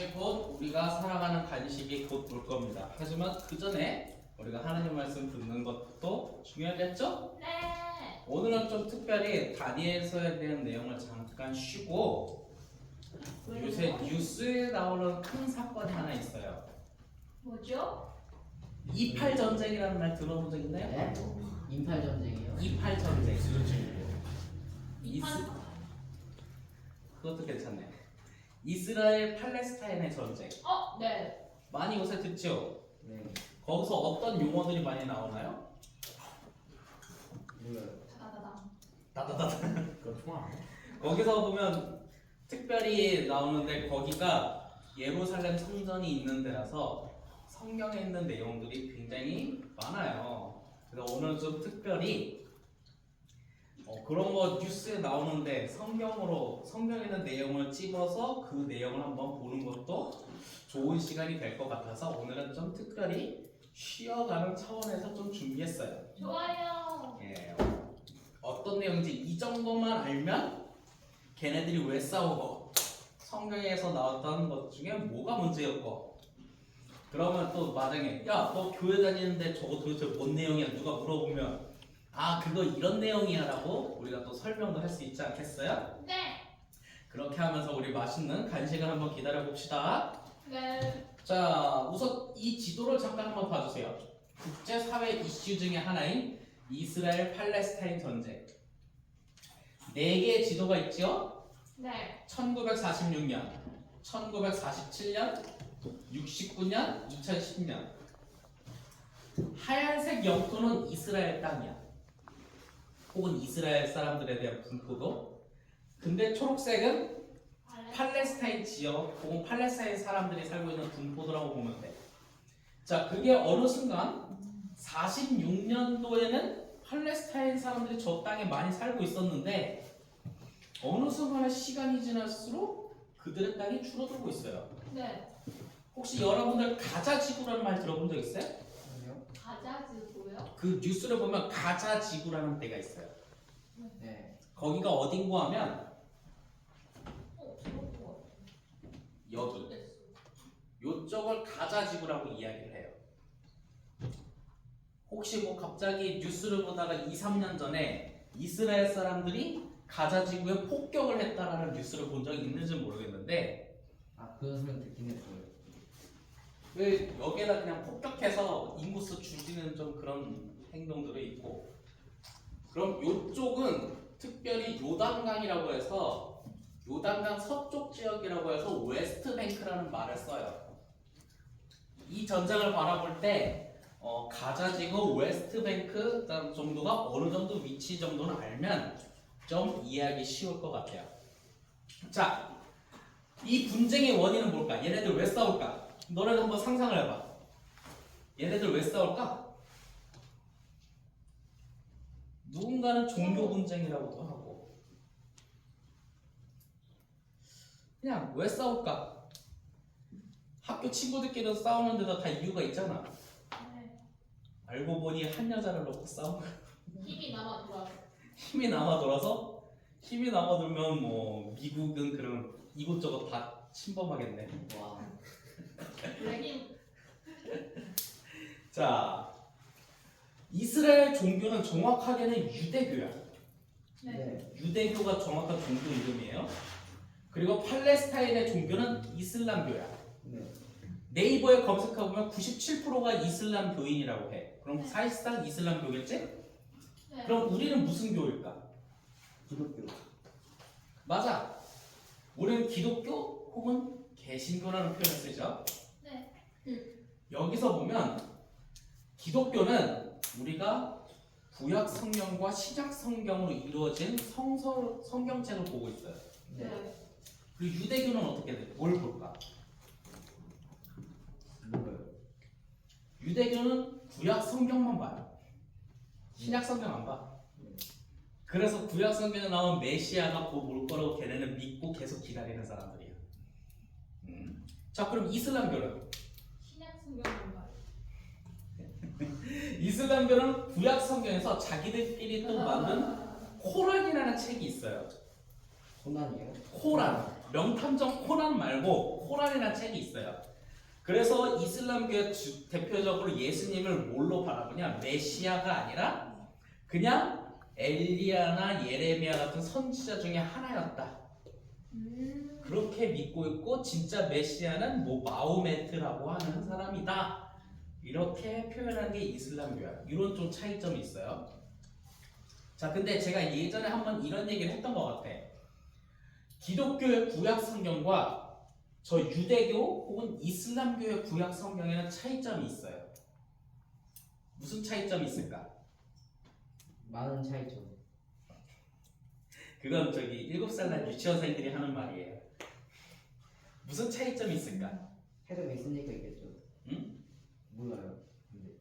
곧 우리가 살아가는 간식이 곧 올 겁니다. 하지만 그 전에 우리가 하나님 말씀 듣는 것도 중요하겠죠? 네. 오늘은 좀 특별히 다니엘서에 대한 내용을 잠깐 쉬고 요새 뉴스에 나오는 큰 사건이 하나 있어요. 뭐죠? 28 전쟁이라는 말 들어본 적 있나요? 네? 인팔 전쟁이요? 28 전쟁. 이판. 그것도 괜찮네. 이스라엘 팔레스타인의 전쟁. 네. 많이 요새 듣죠? 네. 거기서 어떤 용어들이 많이 나오나요? 몰라요. 다다다당. 따다다다. 그거 통화. 거기서 보면 특별히 나오는데 거기가 예루살렘 성전이 있는 데라서 성경에 있는 내용들이 굉장히 많아요. 그래서 오늘 좀 특별히 그런 거 뉴스에 나오는데 성경에 있는 내용을 찝어서 그 내용을 한번 보는 것도 좋은 시간이 될 것 같아서 오늘은 좀 특별히 쉬어가는 차원에서 좀 준비했어요. 좋아요. 예. 어떤 내용인지 이 정도만 알면 걔네들이 왜 싸우고 성경에서 나왔던 것 중에 뭐가 문제였고 그러면 또 만약에 야 너 교회 다니는데 저거 도대체 뭔 내용이야 누가 물어보면 아 그거 이런 내용이야 라고 우리가 또 설명도 할 수 있지 않겠어요? 네. 그렇게 하면서 우리 맛있는 간식을 한번 기다려 봅시다. 네. 자 우선 이 지도를 잠깐 한번 봐주세요. 국제사회 이슈 중에 하나인 이스라엘 팔레스타인 전쟁 4개의 지도가 있죠? 네. 1946년, 1947년, 69년, 2010년 하얀색 영토는 이스라엘 땅이야. 혹은 이스라엘 사람들에 대한 분포도. 근데 초록색은 팔레스타인 지역 혹은 팔레스타인 사람들이 살고 있는 분포도라고 보면 돼. 자, 그게 어느 순간 46년도에는 팔레스타인 사람들이 저 땅에 많이 살고 있었는데 어느 순간에 시간이 지날수록 그들의 땅이 줄어들고 있어요. 네. 혹시 여러분들 가자 지구라는 말 들어본 적 있어요? 아니요? 가자지고요. 그 뉴스를 보면 가자 지구라는 데가 있어요. 네. 거기가 어딘고 하면 들어본 것 여기 같아요. 요쪽을 가자 지구라고 이야기를 해요. 혹시 뭐 갑자기 뉴스를 보다가 2, 3년 전에 이스라엘 사람들이 가자 지구에 폭격을 했다라는 뉴스를 본 적이 있는지 모르겠는데 아, 그런 소리 듣긴 했어요. 왜 여기에다 그냥 폭격해서 인구수 줄이는 좀 그런 행동들이 있고 그럼 요쪽은 특별히 요단강이라고 해서 요단강 서쪽 지역이라고 해서 웨스트뱅크라는 말을 써요. 이 전쟁을 바라볼 때 가자지구 웨스트뱅크 정도가 어느 정도 위치 정도는 알면 좀 이해하기 쉬울 것 같아요. 자, 이 분쟁의 원인은 뭘까? 얘네들 왜 싸울까? 너네도 한번 상상을 해봐. 얘네들 왜 싸울까? 누군가는 종교 분쟁이라고도 하고 그냥 왜 싸울까? 학교 친구들끼리 싸우는 데도 다 이유가 있잖아. 네. 알고 보니 한 여자를 놓고 싸운 거야. 힘이 남아 돌아서. 힘이 남아 돌아서 힘이 남아 돌면 뭐 미국은 그런 이곳저곳 다 침범하겠네. 와. 레깅. 자, 이스라엘 종교는 정확하게는 유대교야. 네. 유대교가 정확한 종교 이름이에요. 그리고 팔레스타인의 종교는 이슬람교야. 네. 네이버에 검색해보면 97%가 이슬람 교인이라고 해. 그럼 네. 사실상 이슬람교겠지? 네. 그럼 우리는 무슨 교일까? 기독교. 맞아. 우리는 기독교 혹은 개신교라는 표현을 쓰죠. 네. 여기서 보면 기독교는 우리가 구약 성경과 신약 성경으로 이루어진 성경책을 보고 있어요. 네. 네. 그리고 유대교는 어떻게 돼? 뭘 볼까? 몰라요. 유대교는 구약 성경만 봐요. 신약 성경 안 봐. 그래서 구약 성경에 나온 메시아가 곧 올 거라고 걔네는 믿고 계속 기다리는 사람들이야. 자, 그럼 이슬람교는? 신약 성경만 봐요. 이슬람교는 구약 성경에서 자기들끼리 또 만든 코란이라는 책이 있어요. 고난이에요? 코란. 명탐정 코난 말고 코란이라는 책이 있어요. 그래서 이슬람교의 대표적으로 예수님을 뭘로 바라보냐? 메시아가 아니라 그냥 엘리야나 예레미야 같은 선지자 중에 하나였다. 그렇게 믿고 있고 진짜 메시아는 뭐 마호메트라고 하는 사람이다. 이렇게 표현하는 게 이슬람교야. 이런 좀 차이점이 있어요. 자, 근데 제가 예전에 한번 이런 얘기를 했던 것 같아. 기독교의 구약 성경과 저 유대교 혹은 이슬람교의 구약 성경에는 차이점이 있어요. 무슨 차이점이 있을까? 많은 차이점. 그건 저기 7살 난 유치원생들이 하는 말이에요. 무슨 차이점이 있을까? 해석이 있으니까 있겠죠. 응? 몰라요. 근데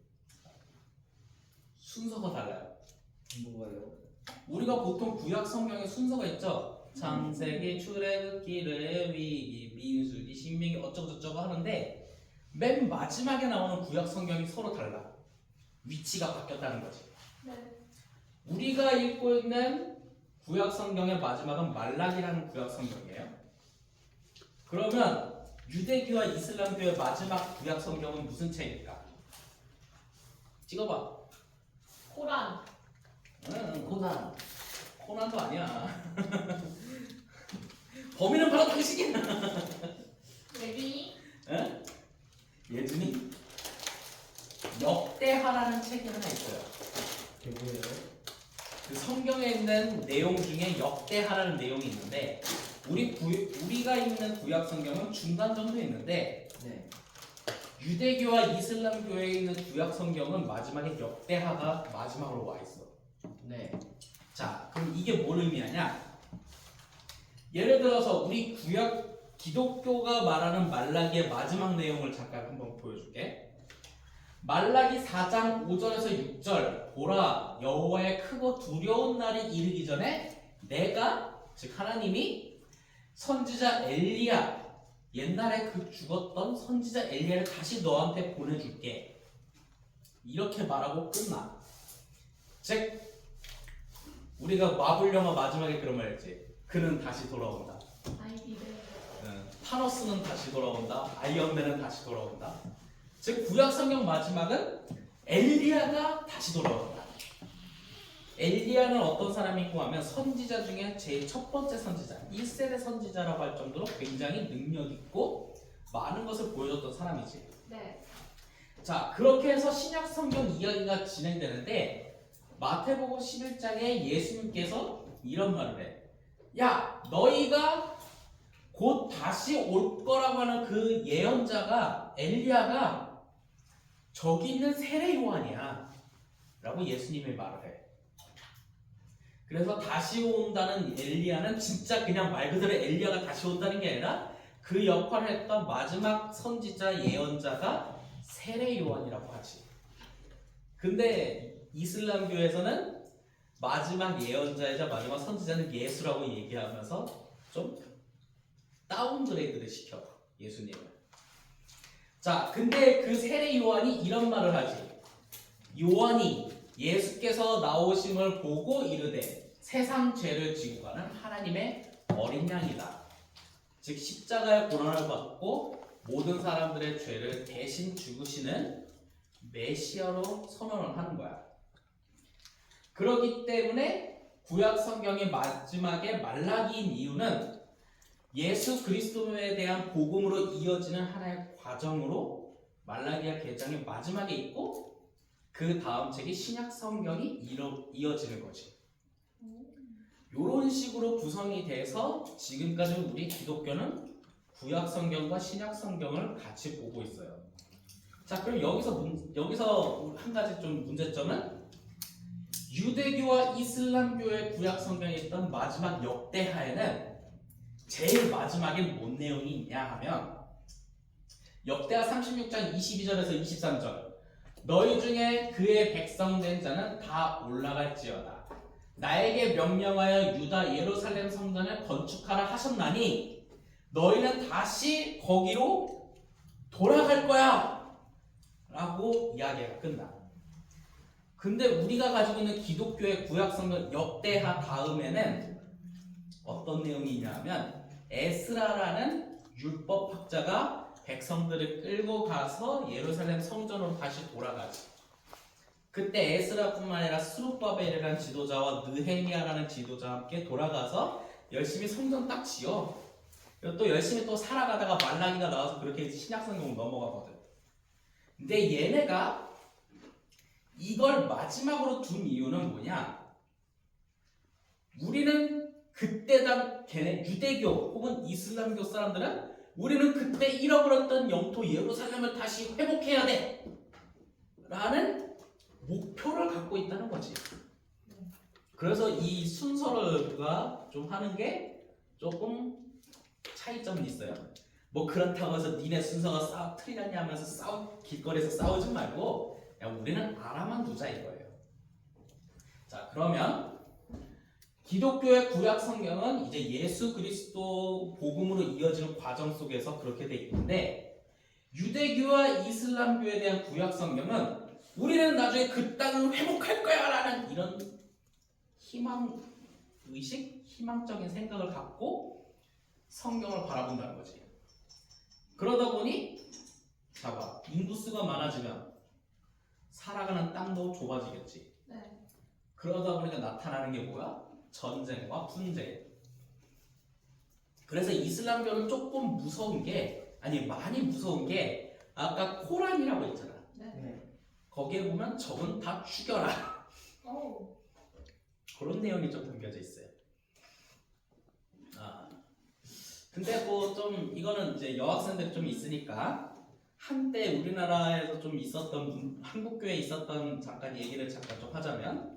순서가 달라요. 뭐예요? 우리가 보통 구약 성경에 순서가 있죠. 창세기, 출애굽기, 레위기, 민수기, 신명기 어쩌고저쩌고 하는데 맨 마지막에 나오는 구약 성경이 서로 달라. 위치가 바뀌었다는 거지. 네. 우리가 읽고 있는 구약 성경의 마지막은 말라기라는 구약 성경이에요. 그러면 유대교와 이슬람교의 마지막 구약 성경은 무슨 책일까? 찍어봐. 코란. 코난. 코난도 아니야. 범인은 바로 당신이야. 레위. 응? 예준이 역대하라는 책이 하나 있어요. 그게 뭐예요? 그 성경에 있는 내용 중에 역대하라는 내용이 있는데 우리가 읽는 구약 성경은 중간 정도에 있는데 네. 유대교와 이슬람교에 있는 구약 성경은 마지막에 역대하가 마지막으로 와 있어. 네. 자, 그럼 이게 뭘 의미하냐? 예를 들어서 우리 구약 기독교가 말하는 말라기의 마지막 내용을 잠깐 한번 보여줄게. 말라기 4장 5절에서 6절 보라 여호와의 크고 두려운 날이 이르기 전에 내가 즉 하나님이 선지자 엘리야 옛날에 그 죽었던 선지자 엘리야를 다시 너한테 보내줄게 이렇게 말하고 끝나. 즉 우리가 마블 영화 마지막에 그런 말 했지. 그는 다시 돌아온다. 아이디를. 타노스는 다시 돌아온다. 아이언맨은 다시 돌아온다. 즉 구약 성경 마지막은 엘리야가 다시 돌아온다. 엘리야는 어떤 사람이고 하면 선지자 중에 제일 첫 번째 선지자, 1세대 선지자라고 할 정도로 굉장히 능력 있고 많은 것을 보여줬던 사람이지. 네. 자, 그렇게 해서 신약 성경 이야기가 진행되는데 마태복음 11장에 예수님께서 이런 말을 해. 야, 너희가 곧 다시 올 거라고 하는 그 예언자가 엘리야가 저기 있는 세례 요한이야 라고 예수님이 말을 해. 그래서 다시 온다는 엘리야는 진짜 그냥 말 그대로 엘리야가 다시 온다는 게 아니라 그 역할을 했던 마지막 선지자 예언자가 세례 요한이라고 하지. 근데 이슬람교에서는 마지막 예언자이자 마지막 선지자는 예수라고 얘기하면서 좀 다운그레이드를 시켜 예수님을. 자, 근데 그 세례 요한이 이런 말을 하지. 요한이 예수께서 나오심을 보고 이르되 세상 죄를 지고 가는 하나님의 어린 양이다. 즉 십자가의 고난을 받고 모든 사람들의 죄를 대신 죽으시는 메시아로 선언을 하는 거야. 그렇기 때문에 구약 성경의 마지막에 말라기인 이유는 예수 그리스도에 대한 복음으로 이어지는 하나의 과정으로 말라기야 계장의 마지막에 있고 그 다음 책이 신약 성경이 이어지는 거지. 이런 식으로 구성이 돼서 지금까지 우리 기독교는 구약 성경과 신약 성경을 같이 보고 있어요. 자, 그럼 여기서 한 가지 좀 문제점은 유대교와 이슬람교의 구약 성경에 있던 마지막 역대하에는 제일 마지막엔 뭔 내용이 있냐 하면 역대하 36장 22절에서 23절 너희 중에 그의 백성 된 자는 다 올라갈지어다. 나에게 명령하여 유다 예루살렘 성전을 건축하라 하셨나니 너희는 다시 거기로 돌아갈 거야 라고 이야기가 끝나. 근데 우리가 가지고 있는 기독교의 구약 성경 역대하 다음에는 어떤 내용이 있냐 하면 에스라라는 율법학자가 백성들을 끌고 가서 예루살렘 성전으로 다시 돌아가지. 그때 에스라뿐만 아니라 스룹바벨이라는 지도자와 느헤미야라는 지도자와 함께 돌아가서 열심히 성전 딱 지어. 그리고 또 열심히 또 살아가다가 말라기가 나와서 그렇게 신약성경으로 넘어가거든. 근데 얘네가 이걸 마지막으로 둔 이유는 뭐냐? 우리는 그때 걔네 유대교 혹은 이슬람교 사람들은 우리는 그때 잃어버렸던 영토 예루살렘을 다시 회복해야 돼 라는 목표를 갖고 있다는 거지. 그래서 이 순서가 좀 하는 게 조금 차이점이 있어요. 뭐 그렇다고 해서 니네 순서가 틀리냐 하면서 길거리에서 싸우지 말고 야, 우리는 알아만 두자 이거예요. 자, 그러면 기독교의 구약 성경은 이제 예수 그리스도 복음으로 이어지는 과정 속에서 그렇게 돼 있는데, 유대교와 이슬람교에 대한 구약 성경은 우리는 나중에 그 땅을 회복할 거야 라는 이런 희망 의식, 희망적인 생각을 갖고 성경을 바라본다는 거지. 그러다 보니 자봐, 인구수가 많아지면 살아가는 땅도 좁아지겠지. 네. 그러다 보니까 나타나는 게 뭐야? 전쟁과 분쟁. 그래서 이슬람교는 조금 무서운 게, 아니 많이 무서운 게, 아까 코란이라고 했잖아. 네. 거기에 보면 적은 다 죽여라 오. 그런 내용이 좀 담겨져 있어요. 근데 뭐 좀 이거는 이제 여학생들이 좀 있으니까 한때 우리나라에서 좀 있었던, 한국교회에 있었던 잠깐 얘기를 잠깐 좀 하자면,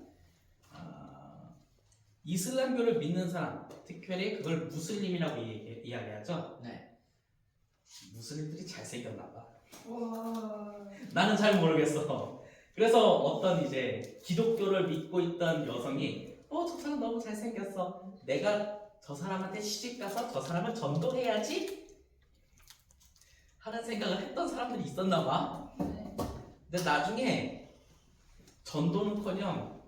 이슬람교를 믿는 사람, 특별히 그걸 무슬림이라고 이야기하죠. 네. 무슬림들이 잘생겼나 봐. 와. 나는 잘 모르겠어. 그래서 어떤 이제 기독교를 믿고 있던 여성이 저 사람 너무 잘생겼어. 내가 저 사람한테 시집가서 저 사람을 전도해야지 하는 생각을 했던 사람들이 있었나 봐. 네. 근데 나중에 전도는커녕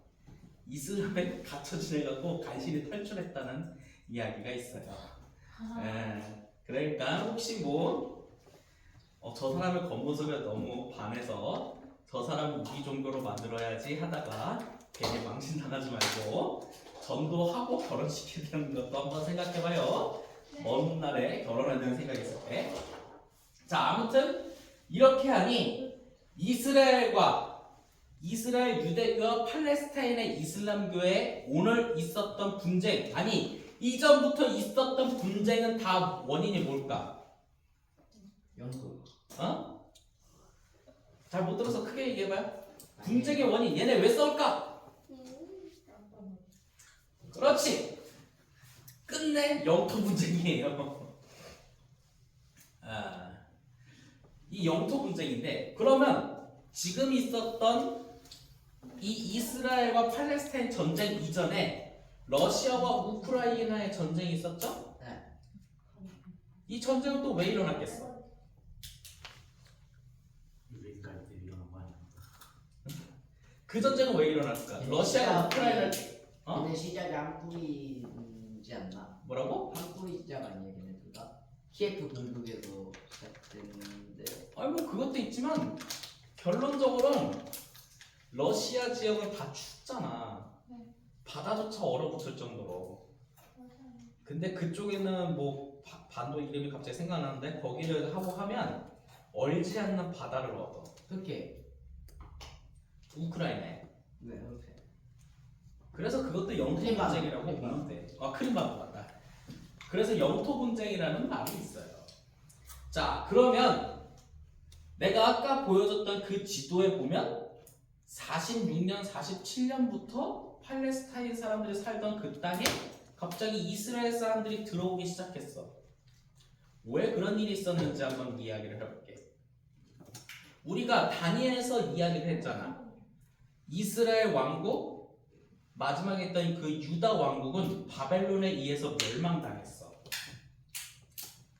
이슬람에 갇혀 지내갖고 간신히 탈출했다는 이야기가 있어요. 그러니까 혹시 저 사람의 겉모습에 너무 반해서 저 사람을 우리 종교로 만들어야지 하다가 괜히 망신당하지 말고 전도하고 결혼시키는 것도 한번 생각해봐요. 먼 날에 결혼해야 되는 생각이 있을 때. 자, 아무튼 이렇게 하니 이스라엘 유대교와 팔레스타인의 이슬람교에 오늘 있었던 분쟁, 아니 이전부터 있었던 분쟁은 다 원인이 뭘까? 영국. 잘 못 들어서 크게 얘기해봐요. 분쟁의 원인, 얘네 왜 싸울까? 그렇지. 끝내 영토 분쟁이에요. 이 영토 분쟁인데, 그러면 지금 있었던 이 이스라엘과 팔레스타인 전쟁 이전에 러시아와 우크라이나의 전쟁이 있었죠? 네. 이 전쟁은 또 왜 일어났겠어? 그 전쟁은 왜 일어났을까? 러시아가 우크라이나를 근데 시작이 한 뿌리지 않나? 뭐라고? 한 뿌리 시작 아니에요, 걔네들가? 키예프 공격에서 시작됐는데. 뭐 그것도 있지만 결론적으로는 러시아 지역은 다 춥잖아. 네. 바다조차 얼어붙을 정도로. 근데 그쪽에는 뭐 반도 이름이 갑자기 생각나는데 거기를 하고 하면 얼지 않는 바다를 얻어. 그렇게. 우크라이나에. 네, 그렇게. 그래서 그것도 영토 크림반도. 분쟁이라고 보면 돼. 크림반도 맞다. 그래서 영토 분쟁이라는 말이 있어요. 자, 그러면 내가 아까 보여줬던 그 지도에 보면 46년, 47년부터 팔레스타인 사람들이 살던 그 땅에 갑자기 이스라엘 사람들이 들어오기 시작했어. 왜 그런 일이 있었는지 한번 이야기를 해볼게. 우리가 다니엘에서 이야기를 했잖아. 이스라엘 왕국, 마지막에 있던 그 유다 왕국은 바벨론에 의해서 멸망당했어.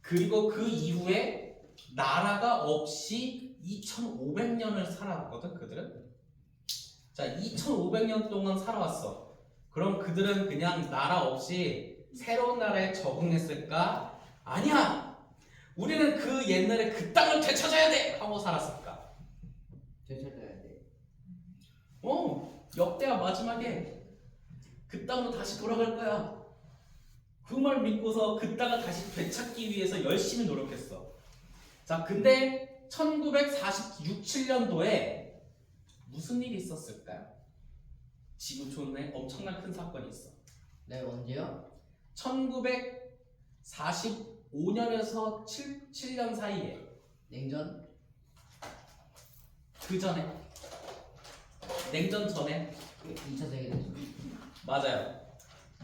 그리고 그 이후에 나라가 없이 2500년을 살아왔거든, 그들은. 자, 2500년 동안 살아왔어. 그럼 그들은 그냥 나라 없이 새로운 나라에 적응했을까? 아니야. 우리는 그 옛날에 그 땅을 되찾아야 돼 하고 살았을까? 되찾아야 돼. 역대하 마지막에 그 땅으로 다시 돌아갈 거야. 그 말 믿고서 그 땅을 다시 되찾기 위해서 열심히 노력했어. 자, 근데 1946, 7년도에 무슨 일이 있었을까요? 지구촌에 엄청난 큰 사건이 있어. 네, 언제요? 1945년에서 7년 사이에, 냉전? 그 전에, 냉전 전에. 2차 세계대전. 맞아요.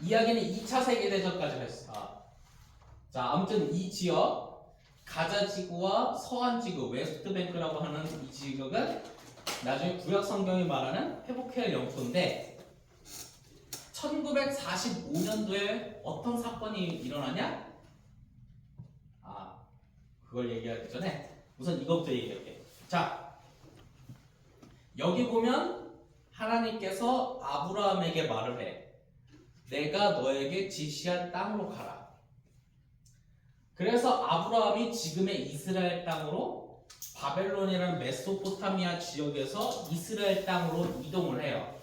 이야기는 2차 세계대전까지 했어. 자, 아무튼 이 지역, 가자 지구와 서한 지구, 웨스트뱅크라고 하는 이 지역은 나중에 구약 성경이 말하는 회복해야 할 영토인데, 1945년도에 어떤 사건이 일어나냐? 그걸 얘기하기 전에 우선 이것부터 얘기할게. 자, 여기 보면 하나님께서 아브라함에게 말을 해. 내가 너에게 지시할 땅으로 가라. 그래서 아브라함이 지금의 이스라엘 땅으로 바벨론이라는 메소포타미아 지역에서 이스라엘 땅으로 이동을 해요.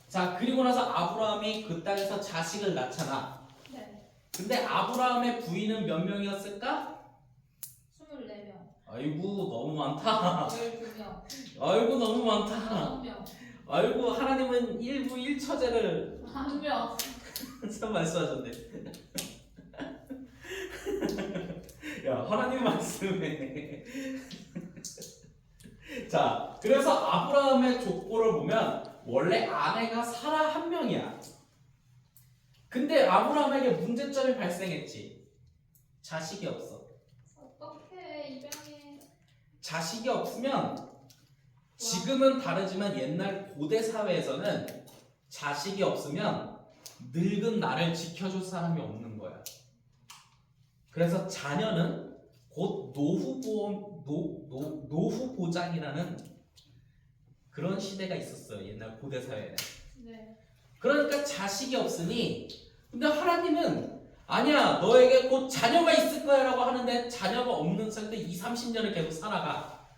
자, 그리고 나서 아브라함이 그 땅에서 자식을 낳잖아. 네. 근데 아브라함의 부인은 몇 명이었을까? 24명. 아이고 너무 많다. 12명. 아이고 너무 많다. 5명. 아이고 하나님은 일부 일처제를 1명. 참 말씀하셨네. 야, 하나님 말씀에. 자, 그래서 아브라함의 족보를 보면 원래 아내가 사라 한 명이야. 근데 아브라함에게 문제점이 발생했지. 자식이 없어. 어떡해, 입양해. 자식이 없으면 지금은 다르지만 옛날 고대 사회에서는 자식이 없으면 늙은 나를 지켜줄 사람이 없는 거야. 그래서 자녀는 곧 노후보장이라는 그런 시대가 있었어요. 옛날 고대 사회에는. 네. 그러니까 자식이 없으니, 근데 하나님은 아니야, 너에게 곧 자녀가 있을 거야 라고 하는데 자녀가 없는 상태 20-30년을 계속 살아가.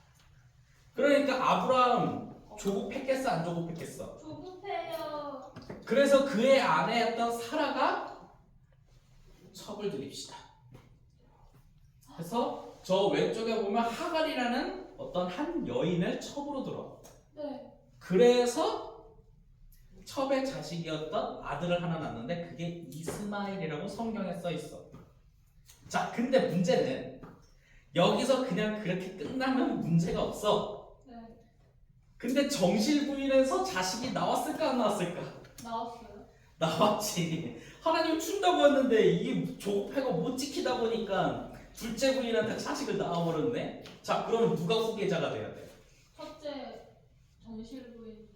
그러니까 아브라함 조급했겠어 안 조급했겠어? 조급해요. 그래서 그의 아내였던 사라가 첩을 드립시다. 그래서 저 왼쪽에 보면 하갈이라는 어떤 한 여인을 첩으로 들어. 네. 그래서 첩의 자식이었던 아들을 하나 낳는데 그게 이스마엘이라고 성경에 써 있어. 자, 근데 문제는 여기서 그냥 그렇게 끝나면 문제가 없어. 네. 근데 정실 부인에서 자식이 나왔을까 안 나왔을까? 나왔어요. 나왔지. 하나님 준다고 했는데 이게 조급해가 못 지키다 보니까 둘째 부인한테 자식을 낳아버렸네. 자, 그러면 누가 후계자가 돼야 돼? 첫째, 정실 부인.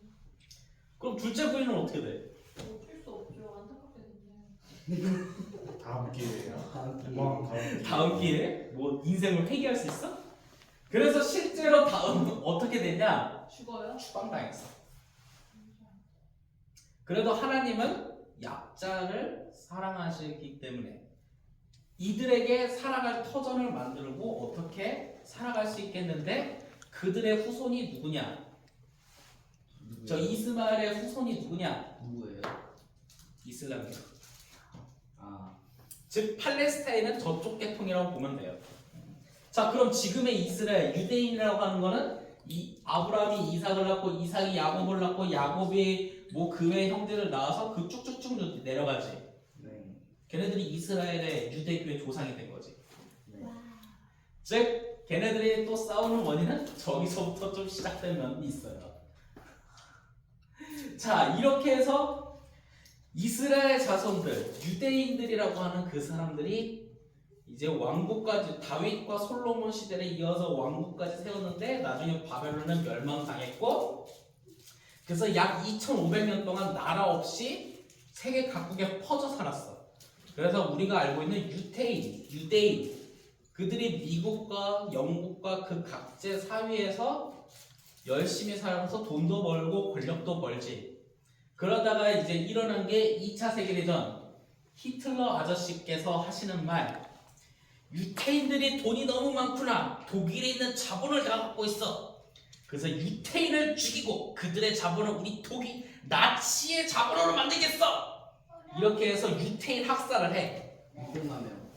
그럼 둘째 부인은 어떻게 돼? 어쩔 수 없죠. 안타깝게 됐네요. 다음 기회에요. 다음 기회. 다음 기회에 뭐 인생을 회개할 수 있어? 그래서 실제로 다음 어떻게 되냐? 죽어요? 추방당했어. 그래도 하나님은 약자를 사랑하시기 때문에 이들에게 살아갈 터전을 만들고 어떻게 살아갈 수 있겠는데 그들의 후손이 누구냐? 저 이스마엘의 후손이 누구냐? 누구예요? 이슬람교. 아, 즉 팔레스타인은 저쪽 계통이라고 보면 돼요. 자, 그럼 지금의 이스라엘 유대인이라고 하는 거는 이 아브라함이 이삭을 낳고 이삭이 야곱을 낳고 야곱이 뭐 그의 형제를 낳아서 그 쭉쭉쭉 내려가지. 네. 걔네들이 이스라엘의 유대교의 조상이 된 거지. 네. 즉 걔네들이 또 싸우는 원인은 저기서부터 좀 시작된 면이 있어요. 자, 이렇게 해서 이스라엘 자손들, 유대인들이라고 하는 그 사람들이 이제 왕국까지 다윗과 솔로몬 시대를 이어서 왕국까지 세웠는데 나중에 바벨론은 멸망당했고 그래서 약 2500년 동안 나라 없이 세계 각국에 퍼져 살았어. 그래서 우리가 알고 있는 유대인 그들이 미국과 영국과 그 각제 사회에서 열심히 살아서 돈도 벌고 권력도 벌지. 그러다가 이제 일어난 게 2차 세계대전. 히틀러 아저씨께서 하시는 말, 유태인들이 돈이 너무 많구나. 독일에 있는 자본을 다 갖고 있어. 그래서 유태인을 죽이고 그들의 자본을 우리 독일 나치의 자본으로 만들겠어. 이렇게 해서 유태인 학살을 해. 끝나면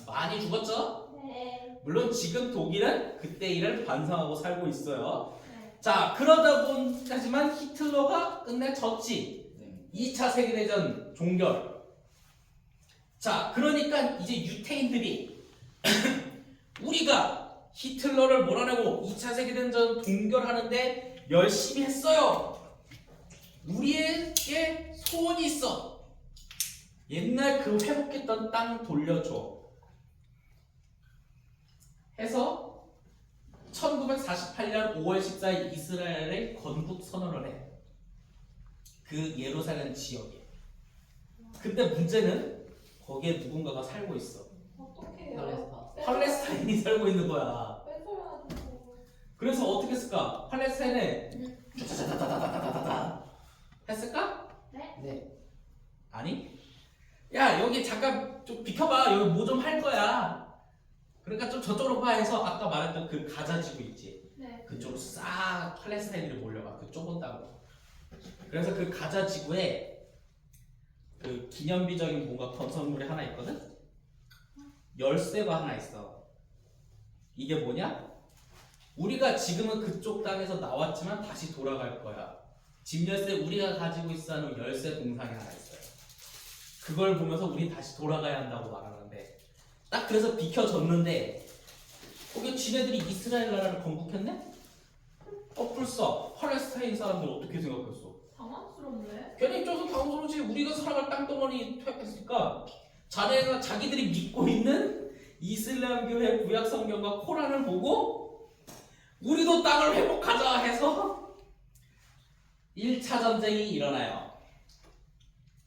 많이 죽었죠? 네. 물론 지금 독일은 그때 일을 반성하고 살고 있어요. 네. 자, 그러다 보니까지만 히틀러가 끝내 졌지. 네. 2차 세계대전 종결. 자, 그러니까 이제 유태인들이 우리가 히틀러를 몰아내고 2차 세계대전 동결하는데 열심히 했어요. 우리에게 소원이 있어. 옛날 그 회복했던 땅 돌려줘. 해서 1948년 5월 14일 이스라엘에 건국 선언을 해. 그 예루살렘 지역에. 근데 문제는 거기에 누군가가 살고 있어. 어떡해요? 팔레스타인이 살고 있는 거야. 뺏어가지고. 그래서 어떻게 했을까? 팔레스타인에 다다다다다다다다 했을까? 네. 아니? 야, 여기 잠깐 좀 비켜봐. 여기 뭐 좀 할 거야. 그러니까 좀 저쪽으로 가 해서 아까 말했던 그 가자 지구 있지. 네. 그쪽으로 싹 팔레스타인들이 몰려가. 그 좁은 땅으로. 그래서 그 가자 지구에 그 기념비적인 뭔가 건설물이 하나 있거든? 열쇠가 하나 있어. 이게 뭐냐? 우리가 지금은 그쪽 땅에서 나왔지만 다시 돌아갈 거야. 집 열쇠 우리가 가지고 있어 하는 열쇠 동상이 하나 있어요. 그걸 보면서 우린 다시 돌아가야 한다고 말하는데 딱 그래서 비켜줬는데 거기 지네들이 이스라엘 나라를 건국했네? 불써 팔레스타인 사람들 어떻게 생각했어? 당황스럽네. 괜히 입장에서 당황스러우지. 우리가 살아갈 땅덩어리 퇴했으니까 자네가 자기들이 믿고 있는 이슬람교의 구약 성경과 코란을 보고 우리도 땅을 회복하자 해서 1차 전쟁이 일어나요.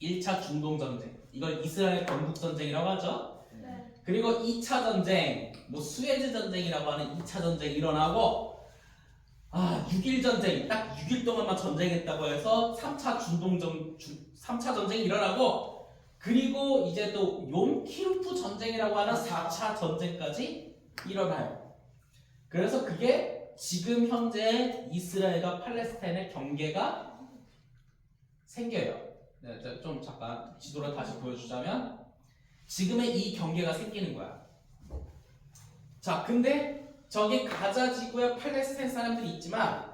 1차 중동전쟁. 이걸 이스라엘 건국전쟁이라고 하죠. 네. 그리고 2차 전쟁, 뭐 수에즈 전쟁이라고 하는 2차 전쟁이 일어나고 6일 전쟁, 딱 6일 동안만 전쟁했다고 해서 3차 전쟁이 일어나고 그리고 이제 또 욤키루프 전쟁이라고 하는 4차 전쟁까지 일어나요. 그래서 그게 지금 현재 이스라엘과 팔레스타인의 경계가 생겨요. 네, 좀 잠깐 지도를 다시 보여주자면 지금의 이 경계가 생기는 거야. 자, 근데 저기 가자 지구에 팔레스타인 사람들이 있지만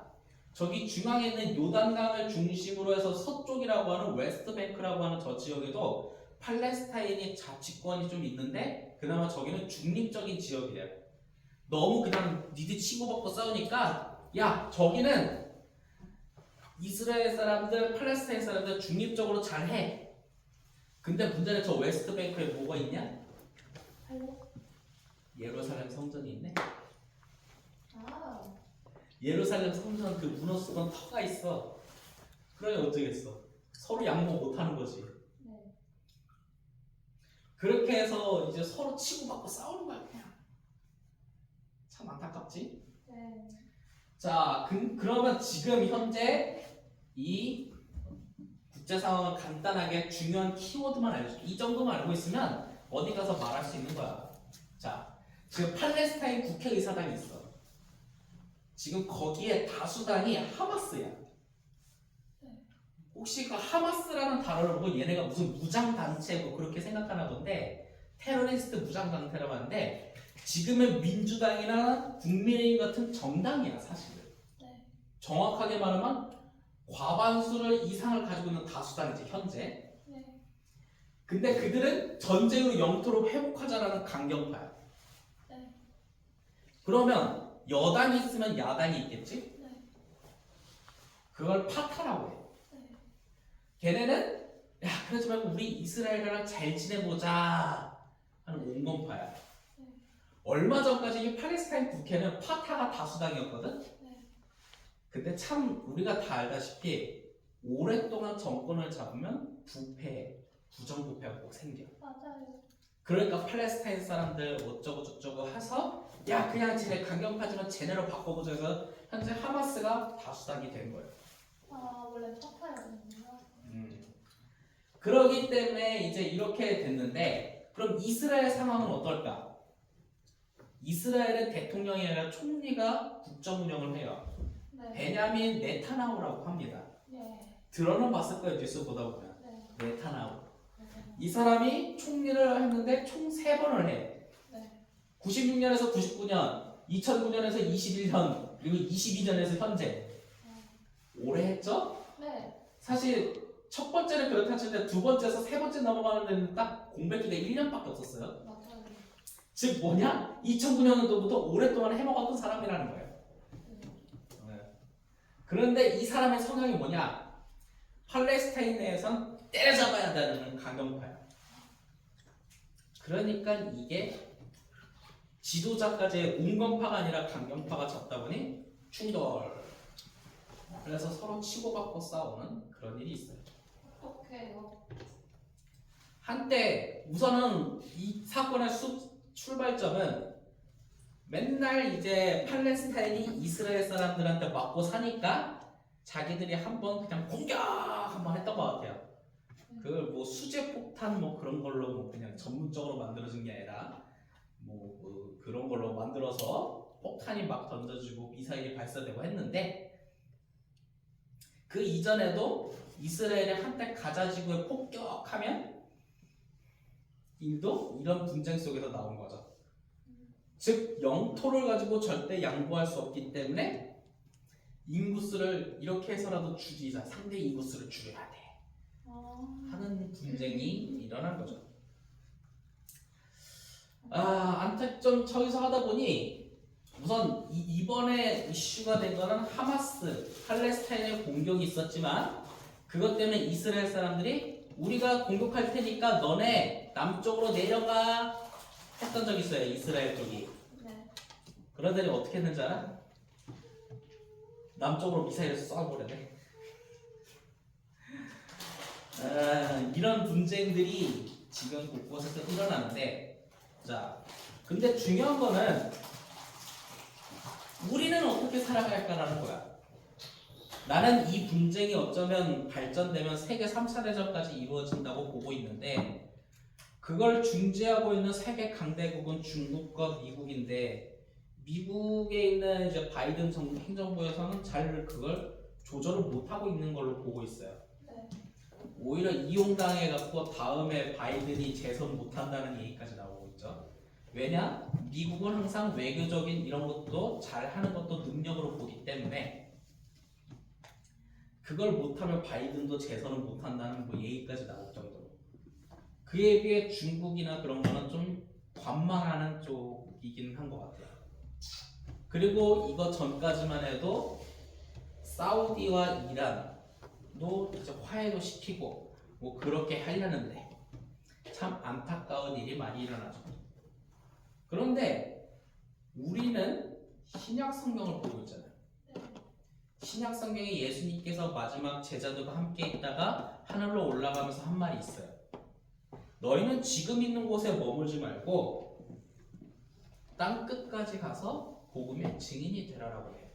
저기 중앙에 있는 요단강을 중심으로 해서 서쪽이라고 하는 웨스트뱅크라고 하는 저 지역에도 팔레스타인이 자치권이 좀 있는데 그나마 저기는 중립적인 지역이에요. 너무 그냥 니들 치고받고 싸우니까 야, 저기는 이스라엘 사람들, 팔레스타인 사람들 중립적으로 잘해. 근데 문제는 저 웨스트뱅크에 뭐가 있냐? 예루살렘 성전이 있네. 예루살렘 성전 그 문어 쓰던 터가 있어. 그러니 어쩌겠어. 서로 양보 못하는 거지. 네. 그렇게 해서 이제 서로 치고받고 싸우는 거야 그냥. 참 안타깝지? 네. 자, 그러면 지금 현재 이 국제 상황을 간단하게 중요한 키워드만 알려줄게. 이 정도만 알고 있으면 어디 가서 말할 수 있는 거야. 자, 지금 팔레스타인 국회의사당이 있어. 지금 거기에 다수당이 하마스야. 혹시 그 하마스라는 단어를 보고 얘네가 무슨 무장단체 뭐 그렇게 생각하나 본데 테러리스트 무장단체라고 하는데 지금의 민주당이나 국민의힘 같은 정당이야 사실은. 네. 정확하게 말하면 과반수를 이상을 가지고 있는 다수당이지 현재. 네. 근데 그들은 전쟁으로 영토를 회복하자라는 강경파야. 네. 그러면 여당이 있으면 야당이 있겠지? 네. 그걸 파타라고 해. 네. 걔네는 야, 그러지 말고 우리 이스라엘이랑 잘 지내보자 하는 온건파야. 네. 얼마 전까지 이 팔레스타인 국회는 파타가 다수당이었거든? 네. 근데 참 우리가 다 알다시피 오랫동안 정권을 잡으면 부정부패가 꼭 생겨. 맞아요. 그러니까 팔레스타인 사람들 어쩌고 저쩌고 해서 야, 그냥 쟤네 강경파지만 쟤네로 바꿔보자 해서 현재 하마스가 다수당이 된 거예요. 원래 파파였는데요. 그러기 때문에 이제 이렇게 됐는데 그럼 이스라엘 상황은 어떨까? 이스라엘은 대통령이 아니라 총리가 국정 운영을 해요. 네. 베냐민 네타냐후라고 합니다. 네. 들어는 봤을 거예요. 뉴스 보다 보면. 네. 네타냐후. 이 사람이 총리를 했는데 총 3번을 해. 네. 96년에서 99년, 2009년에서 21년, 그리고 22년에서 현재. 오래 했죠? 네. 사실 첫 번째는 그렇다 치는데 두 번째에서 세 번째 넘어가는 데는 딱 공백기가 1년밖에 없었어요. 맞아요. 즉 뭐냐? 2009년도부터 오랫동안 해먹었던 사람이라는 거예요. 네. 그런데 이 사람의 성향이 뭐냐? 팔레스타인 내에선 때려잡아야 되는 강경파야. 그러니까 이게 지도자까지의 운건파가 아니라 강경파가 잡다 보니 충돌. 그래서 서로 치고받고 싸우는 그런 일이 있어요. 어떡해요. 한때 우선은 이 사건의 출발점은 맨날 이제 팔레스타인이 이스라엘 사람들한테 맞고 사니까 자기들이 한번 그냥 공격 한번 했던 것 같아요. 그걸 뭐 수제 폭탄 뭐 그런 걸로 뭐 그냥 전문적으로 만들어진 게 아니라 뭐 그런 걸로 만들어서 폭탄이 막 던져지고 미사일이 발사되고 했는데 그 이전에도 이스라엘이 한때 가자 지구에 폭격하면 일도 이런 분쟁 속에서 나온 거죠. 즉 영토를 가지고 절대 양보할 수 없기 때문에 인구수를 이렇게 해서라도 줄이자, 상대 인구수를 줄여야 돼 하는 분쟁이 일어난 거죠. 좀 저기서 하다 보니 우선 이번에 이슈가 된 거는 하마스, 팔레스타인의 공격이 있었지만 그것 때문에 이스라엘 사람들이 우리가 공격할 테니까 너네 남쪽으로 내려가 했던 적이 있어요. 이스라엘 쪽이. 네. 그러더니 어떻게 했는지 알아? 남쪽으로 미사일을 쏴버렸네. 이런 분쟁들이 지금 곳곳에서 일어나는데 자, 근데 중요한 거는 우리는 어떻게 살아갈까라는 거야. 나는 이 분쟁이 어쩌면 발전되면 세계 3차 대전까지 이루어진다고 보고 있는데 그걸 중재하고 있는 세계 강대국은 중국과 미국인데 미국에 있는 이제 바이든 행정부에서는 잘 그걸 조절을 못하고 있는 걸로 보고 있어요. 네. 오히려 이용당해갖고 다음에 바이든이 재선 못한다는 얘기까지 나오고 있죠. 왜냐? 미국은 항상 외교적인 이런 것도 잘하는 것도 능력으로 보기 때문에 그걸 못하면 바이든도 재선을 못한다는 뭐 얘기까지 나올 정도로 그에 비해 중국이나 그런 거는 좀 관망하는 쪽이긴 한 것 같아요. 그리고 이거 전까지만 해도 사우디와 이란도 이제 화해도 시키고 뭐 그렇게 하려는데 참 안타까운 일이 많이 일어나죠. 그런데 우리는 신약 성경을 보고 있잖아요. 신약 성경에 예수님께서 마지막 제자들과 함께 있다가 하늘로 올라가면서 한 말이 있어요. 너희는 지금 있는 곳에 머물지 말고 땅 끝까지 가서 복음의 증인이 되라라고 해요.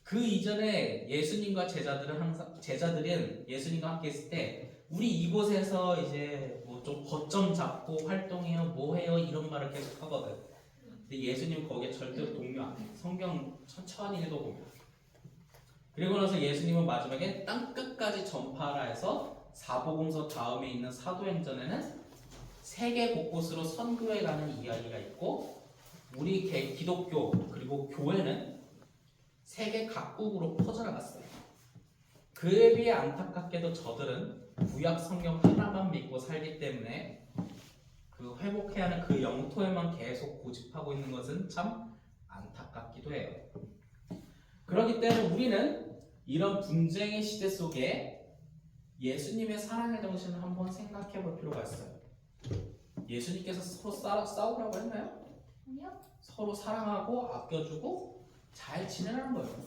그 이전에 예수님과 제자들은 예수님과 함께 있을 때 우리 이곳에서 이제 뭐 좀 거점 잡고 활동해요, 뭐 해요 이런 말을 계속 하거든. 근데 예수님 거기에 절대로 동요 안 해요. 성경 천천히 읽어보면. 그리고 나서 예수님은 마지막에 땅 끝까지 전파하라 해서 사복음서 다음에 있는 사도행전에는 세계 곳곳으로 선교해 가는 이야기가 있고 우리 기독교 그리고 교회는 세계 각국으로 퍼져나갔어요. 그에 비해 안타깝게도 저들은 구약 성경 하나만 믿고 살기 때문에 그 회복해야 하는 그 영토에만 계속 고집하고 있는 것은 참 안타깝기도 해요. 그렇기 때문에 우리는 이런 분쟁의 시대 속에 예수님의 사랑의 정신을 한번 생각해 볼 필요가 있어요. 예수님께서 서로 싸우라고 했나요? 아니요? 서로 사랑하고 아껴주고 잘 지내라는 거예요.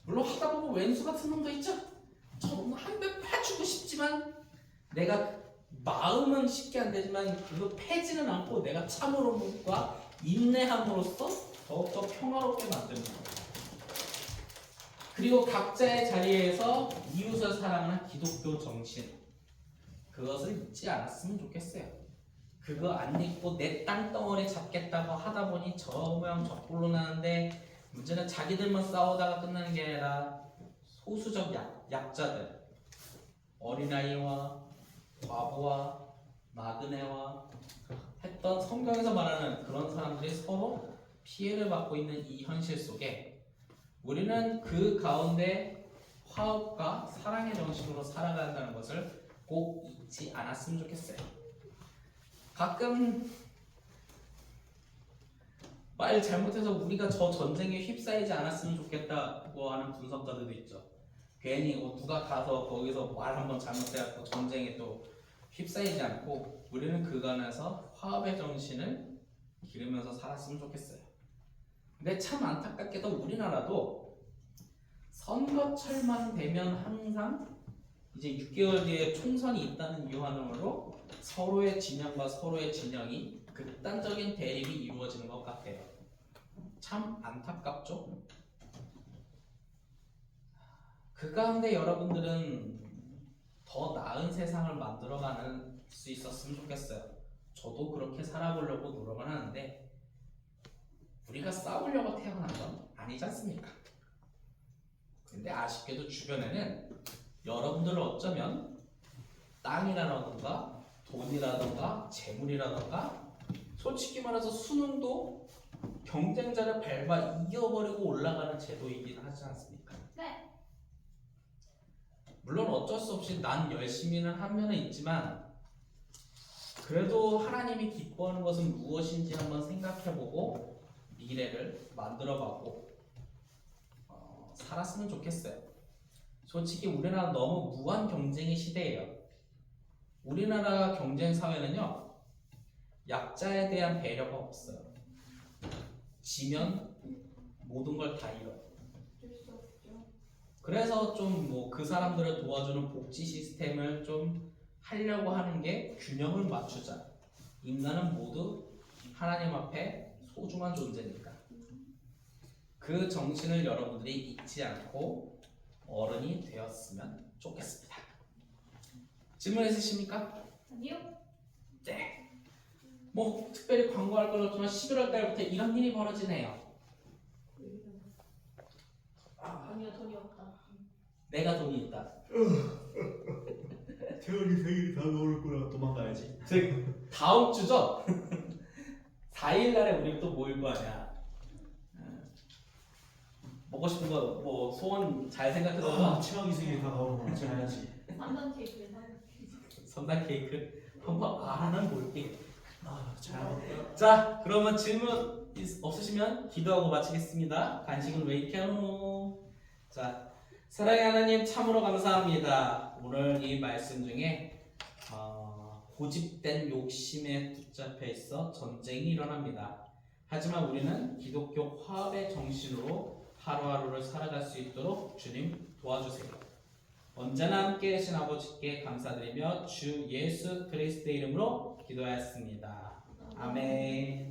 물론 하다 보면 왼수 같은 놈도 있죠. 저는 한 대 패주고 싶지만 내가 마음은 쉽게 안 되지만 그거 패지는 않고 내가 참으로과 인내함으로써 더욱더 평화롭게 만드는 거예요. 그리고 각자의 자리에서 이웃을 사랑하는 기독교 정신 그것을 잊지 않았으면 좋겠어요. 그거 안 잊고 내 땅덩어리 잡겠다고 하다 보니 저 모양 저 꼴로 나는데 문제는 자기들만 싸우다가 끝나는 게 아니라 소수적 약자들, 어린아이와 과부와 나그네와 했던 성경에서 말하는 그런 사람들이 서로 피해를 받고 있는 이 현실 속에 우리는 그 가운데 화합과 사랑의 정신으로 살아간다는 것을 꼭 잊지 않았으면 좋겠어요. 가끔 말 잘못해서 우리가 저 전쟁에 휩싸이지 않았으면 좋겠다고 하는 분석가들도 있죠. 괜히 누가 가서 거기서 말 한번 잘못해갖고 전쟁에 또 휩싸이지 않고 우리는 그간에서 화합의 정신을 기르면서 살았으면 좋겠어요. 근데 참 안타깝게도 우리나라도 선거철만 되면 항상 이제 6개월 뒤에 총선이 있다는 이유 하나로 서로의 진영과 서로의 진영이 극단적인 대립이 이루어지는 것 같아요. 참 안타깝죠? 그 가운데 여러분들은 더 나은 세상을 만들어가는 수 있었으면 좋겠어요. 저도 그렇게 살아보려고 노력을 하는데 우리가 싸우려고 태어난 건 아니지 않습니까? 근데 아쉽게도 주변에는 여러분들을 어쩌면 땅이라던가 돈이라던가 재물이라던가 솔직히 말해서 수능도 경쟁자를 밟아 이겨버리고 올라가는 제도이긴 하지 않습니까? 네. 물론 어쩔 수 없이 난 열심히는 하면은 있지만 그래도 하나님이 기뻐하는 것은 무엇인지 한번 생각해보고 미래를 만들어가고 살았으면 좋겠어요. 솔직히 우리나라 너무 무한 경쟁의 시대예요. 우리나라 경쟁 사회는요 약자에 대한 배려가 없어요. 지면 모든 걸 다 잃어요. 어쩔 수 없죠. 그래서 좀 뭐 그 사람들을 도와주는 복지 시스템을 좀 하려고 하는 게 균형을 맞추자. 인간은 모두 하나님 앞에 소중한 존재니까. 그 정신을 여러분들이 잊지 않고 어른이 되었으면 좋겠습니다. 질문 있으십니까? 아니요? 네. 뭐 특별히 광고할 건 없지만 11월 달부터 이런 일이 벌어지네요. 아니요, 돈이 없다. 내가 돈이 있다. 태연이 생일이 다가오는구나. 도망가야지. 즉 다음 주죠? 4일 날에 우리 또 모일 거 아니야. 먹고 싶은 거 뭐 소원 잘 생각해서 최영이 생일이 다가오는구나. 잘해야지. 3단 케이크에 3단 선단 케이크 한번 알아는 볼게. 잘하겠다. 자, 그러면 질문 없으시면 기도하고 마치겠습니다. 간식은 왜 이렇게 하노? 자, 사랑의 하나님 참으로 감사합니다. 오늘 이 말씀 중에 고집된 욕심에 붙잡혀 있어 전쟁이 일어납니다. 하지만 우리는 기독교 화합의 정신으로 하루하루를 살아갈 수 있도록 주님 도와주세요. 언제나 함께 계신 아버지께 감사드리며 주 예수 그리스도의 이름으로 기도하였습니다. 아멘.